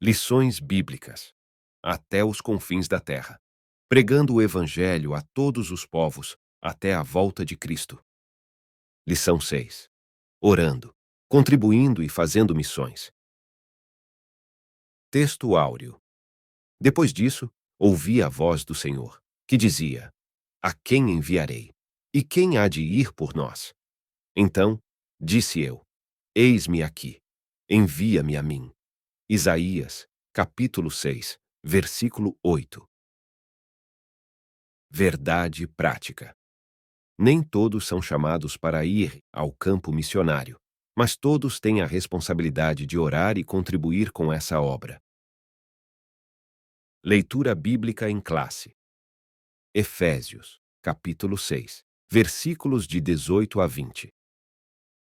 Lições bíblicas. Até os confins da terra. Pregando o Evangelho a todos os povos, até a volta de Cristo. Lição 6. Orando, contribuindo e fazendo missões. Texto áureo. Depois disso, ouvi a voz do Senhor, que dizia: A quem enviarei? E quem há de ir por nós? Então, disse eu: Eis-me aqui. Envia-me a mim. Isaías, capítulo 6, versículo 8. Verdade prática. Nem todos são chamados para ir ao campo missionário, mas todos têm a responsabilidade de orar e contribuir com essa obra. Leitura bíblica em classe. Efésios, capítulo 6, versículos de 18 a 20.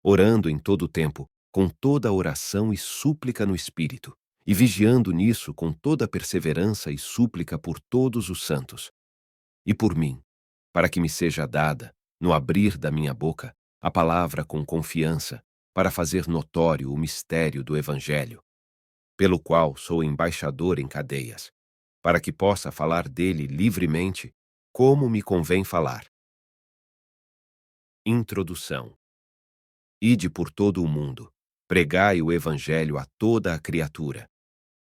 Orando em todo o tempo, com toda oração e súplica no Espírito, e vigiando nisso com toda perseverança e súplica por todos os santos. E por mim, para que me seja dada, no abrir da minha boca, a palavra com confiança, para fazer notório o mistério do Evangelho, pelo qual sou embaixador em cadeias, para que possa falar dele livremente, como me convém falar. Introdução. Ide por todo o mundo, pregai o Evangelho a toda a criatura.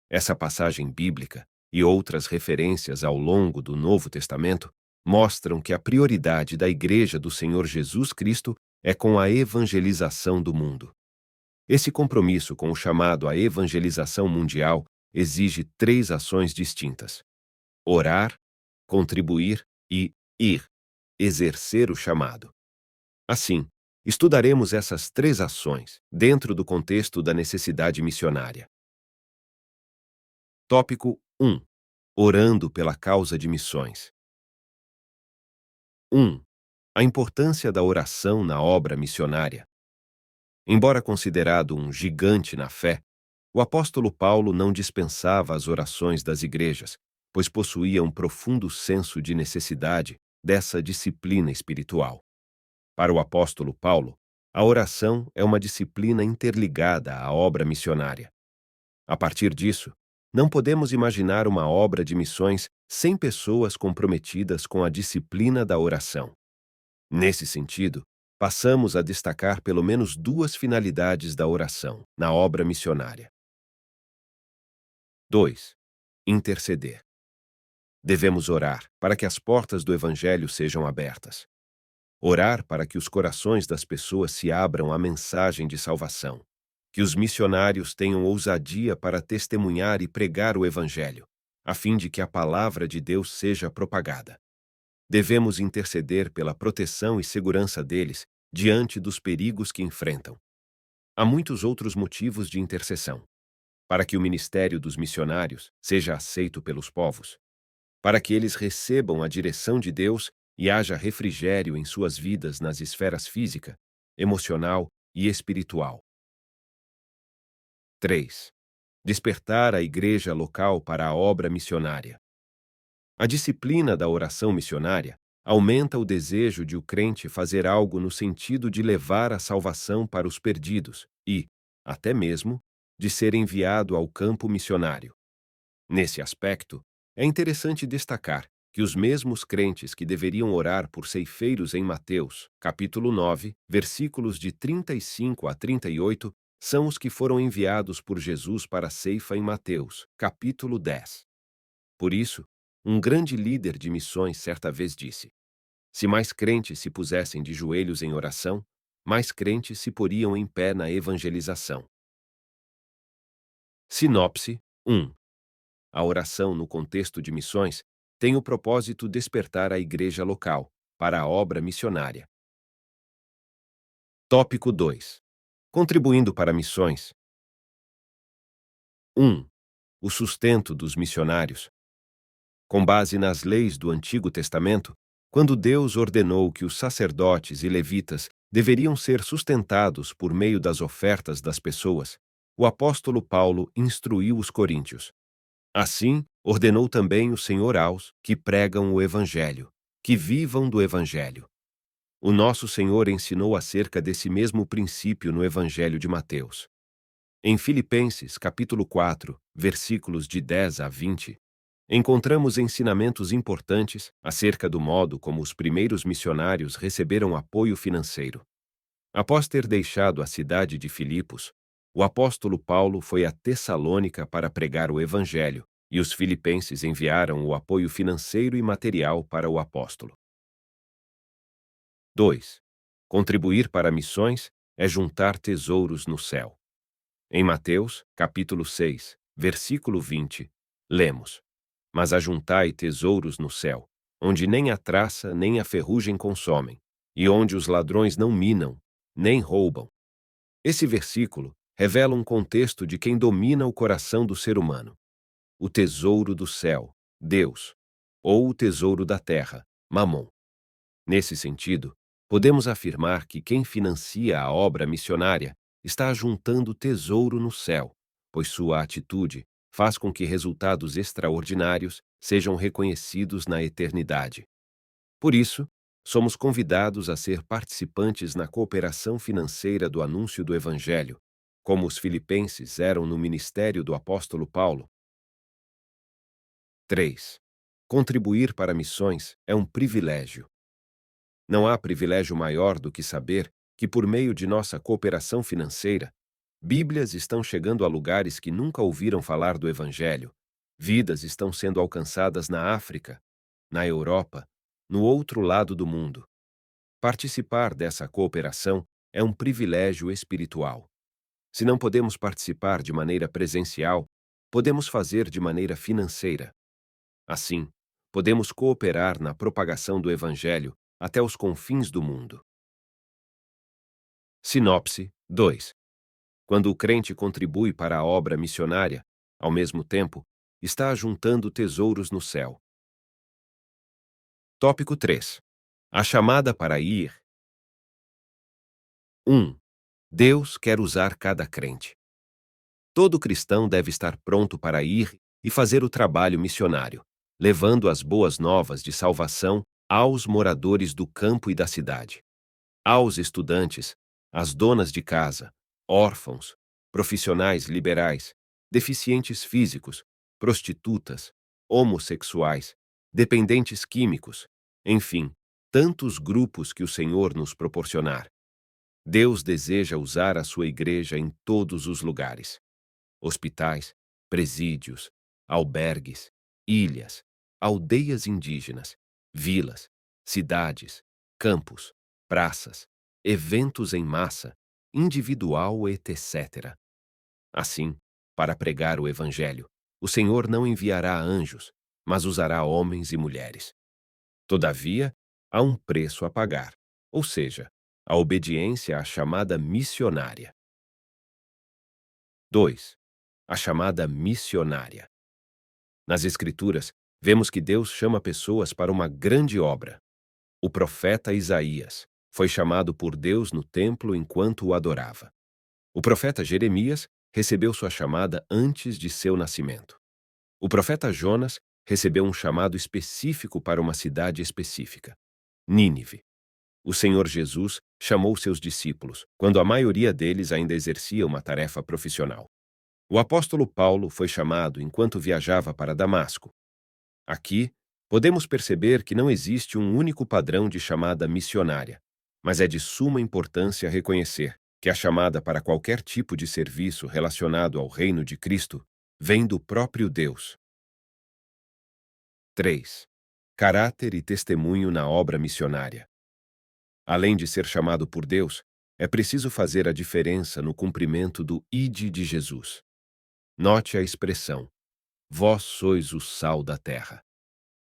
Essa passagem bíblica e outras referências ao longo do Novo Testamento mostram que a prioridade da Igreja do Senhor Jesus Cristo é com a evangelização do mundo. Esse compromisso com o chamado à evangelização mundial exige 3 ações distintas: orar, contribuir e ir, exercer o chamado. Assim, estudaremos essas 3 ações dentro do contexto da necessidade missionária. Tópico 1. Orando pela causa de missões. 1. A importância da oração na obra missionária. Embora considerado um gigante na fé, o apóstolo Paulo não dispensava as orações das igrejas, pois possuía um profundo senso de necessidade dessa disciplina espiritual. Para o apóstolo Paulo, a oração é uma disciplina interligada à obra missionária. A partir disso, não podemos imaginar uma obra de missões sem pessoas comprometidas com a disciplina da oração. Nesse sentido, passamos a destacar pelo menos 2 finalidades da oração na obra missionária. 2. Interceder. Devemos orar para que as portas do Evangelho sejam abertas. Orar para que os corações das pessoas se abram à mensagem de salvação. Que os missionários tenham ousadia para testemunhar e pregar o Evangelho, a fim de que a palavra de Deus seja propagada. Devemos interceder pela proteção e segurança deles diante dos perigos que enfrentam. Há muitos outros motivos de intercessão: para que o ministério dos missionários seja aceito pelos povos, para que eles recebam a direção de Deus e haja refrigério em suas vidas nas esferas física, emocional e espiritual. 3. Despertar a igreja local para a obra missionária. A disciplina da oração missionária aumenta o desejo de o crente fazer algo no sentido de levar a salvação para os perdidos e, até mesmo, de ser enviado ao campo missionário. Nesse aspecto, é interessante destacar que os mesmos crentes que deveriam orar por ceifeiros em Mateus, capítulo 9, versículos de 35 a 38, são os que foram enviados por Jesus para a ceifa em Mateus, capítulo 10. Por isso, um grande líder de missões certa vez disse: se mais crentes se pusessem de joelhos em oração, mais crentes se poriam em pé na evangelização. Sinopse 1. A oração no contexto de missões tem o propósito de despertar a igreja local para a obra missionária. Tópico 2. Contribuindo para missões. 1. O sustento dos missionários. Com base nas leis do Antigo Testamento, quando Deus ordenou que os sacerdotes e levitas deveriam ser sustentados por meio das ofertas das pessoas, o apóstolo Paulo instruiu os coríntios. Assim, ordenou também o Senhor aos que pregam o Evangelho, que vivam do Evangelho. O nosso Senhor ensinou acerca desse mesmo princípio no Evangelho de Mateus. Em Filipenses, capítulo 4, versículos de 10 a 20, encontramos ensinamentos importantes acerca do modo como os primeiros missionários receberam apoio financeiro. Após ter deixado a cidade de Filipos, o apóstolo Paulo foi a Tessalônica para pregar o evangelho, e os filipenses enviaram o apoio financeiro e material para o apóstolo. 2. Contribuir para missões é juntar tesouros no céu. Em Mateus, capítulo 6, versículo 20, lemos: Mas ajuntai tesouros no céu, onde nem a traça nem a ferrugem consomem, e onde os ladrões não minam, nem roubam. Esse versículo revela um contexto de quem domina o coração do ser humano: o tesouro do céu, Deus, ou o tesouro da terra, Mamon. Nesse sentido, podemos afirmar que quem financia a obra missionária está ajuntando tesouro no céu, pois sua atitude faz com que resultados extraordinários sejam reconhecidos na eternidade. Por isso, somos convidados a ser participantes na cooperação financeira do anúncio do Evangelho, como os filipenses eram no ministério do apóstolo Paulo. 3. Contribuir para missões é um privilégio. Não há privilégio maior do que saber que, por meio de nossa cooperação financeira, Bíblias estão chegando a lugares que nunca ouviram falar do Evangelho, vidas estão sendo alcançadas na África, na Europa, no outro lado do mundo. Participar dessa cooperação é um privilégio espiritual. Se não podemos participar de maneira presencial, podemos fazer de maneira financeira. Assim, podemos cooperar na propagação do Evangelho até os confins do mundo. Sinopse 2. Quando o crente contribui para a obra missionária, ao mesmo tempo, está ajuntando tesouros no céu. Tópico 3. A chamada para ir. 1. Deus quer usar cada crente. Todo cristão deve estar pronto para ir e fazer o trabalho missionário, levando as boas novas de salvação aos moradores do campo e da cidade, aos estudantes, às donas de casa, órfãos, profissionais liberais, deficientes físicos, prostitutas, homossexuais, dependentes químicos, enfim, tantos grupos que o Senhor nos proporcionar. Deus deseja usar a sua igreja em todos os lugares: hospitais, presídios, albergues, ilhas, aldeias indígenas, vilas, cidades, campos, praças, eventos em massa, individual, etc. Assim, para pregar o Evangelho, o Senhor não enviará anjos, mas usará homens e mulheres. Todavia, há um preço a pagar, ou seja, a obediência à chamada missionária. 2. A chamada missionária. Nas Escrituras, vemos que Deus chama pessoas para uma grande obra. O profeta Isaías foi chamado por Deus no templo enquanto o adorava. O profeta Jeremias recebeu sua chamada antes de seu nascimento. O profeta Jonas recebeu um chamado específico para uma cidade específica, Nínive. O Senhor Jesus chamou seus discípulos, quando a maioria deles ainda exercia uma tarefa profissional. O apóstolo Paulo foi chamado enquanto viajava para Damasco. Aqui, podemos perceber que não existe um único padrão de chamada missionária, mas é de suma importância reconhecer que a chamada para qualquer tipo de serviço relacionado ao reino de Cristo vem do próprio Deus. 3. Caráter e testemunho na obra missionária. Além de ser chamado por Deus, é preciso fazer a diferença no cumprimento do Ide de Jesus. Note a expressão: vós sois o sal da terra.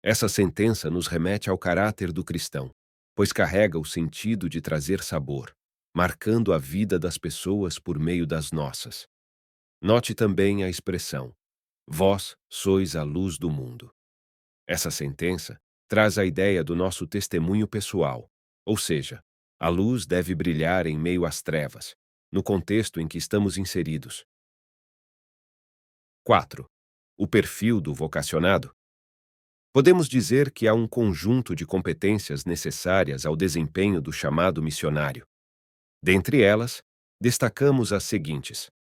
Essa sentença nos remete ao caráter do cristão, pois carrega o sentido de trazer sabor, marcando a vida das pessoas por meio das nossas. Note também a expressão: vós sois a luz do mundo. Essa sentença traz a ideia do nosso testemunho pessoal, ou seja, a luz deve brilhar em meio às trevas, no contexto em que estamos inseridos. 4. O perfil do vocacionado. Podemos dizer que há um conjunto de competências necessárias ao desempenho do chamado missionário. Dentre elas, destacamos as seguintes: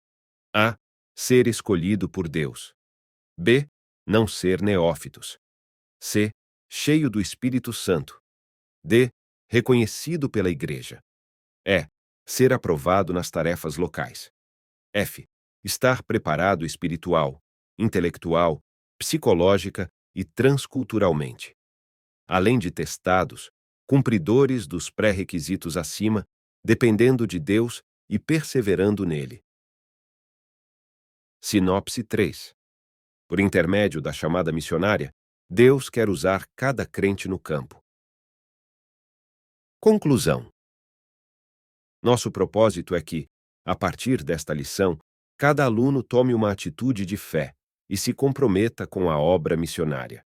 A. Ser escolhido por Deus. B. Não ser neófitos. C. Cheio do Espírito Santo. D. Reconhecido pela Igreja. E. Ser aprovado nas tarefas locais. F. Estar preparado espiritual, intelectual, psicológica e transculturalmente. Além de testados, cumpridores dos pré-requisitos acima, dependendo de Deus e perseverando nele. Sinopse 3. Por intermédio da chamada missionária, Deus quer usar cada crente no campo. Conclusão. Nosso propósito é que, a partir desta lição, cada aluno tome uma atitude de fé e se comprometa com a obra missionária.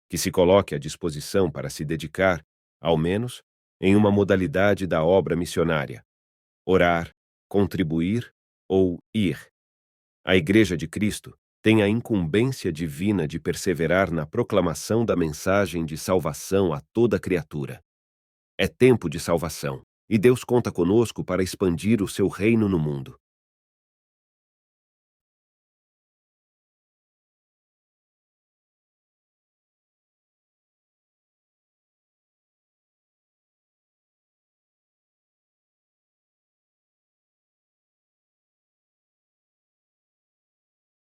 Que se coloque à disposição para se dedicar, ao menos, em uma modalidade da obra missionária: orar, contribuir ou ir. A Igreja de Cristo tem a incumbência divina de perseverar na proclamação da mensagem de salvação a toda criatura. É tempo de salvação, e Deus conta conosco para expandir o seu reino no mundo.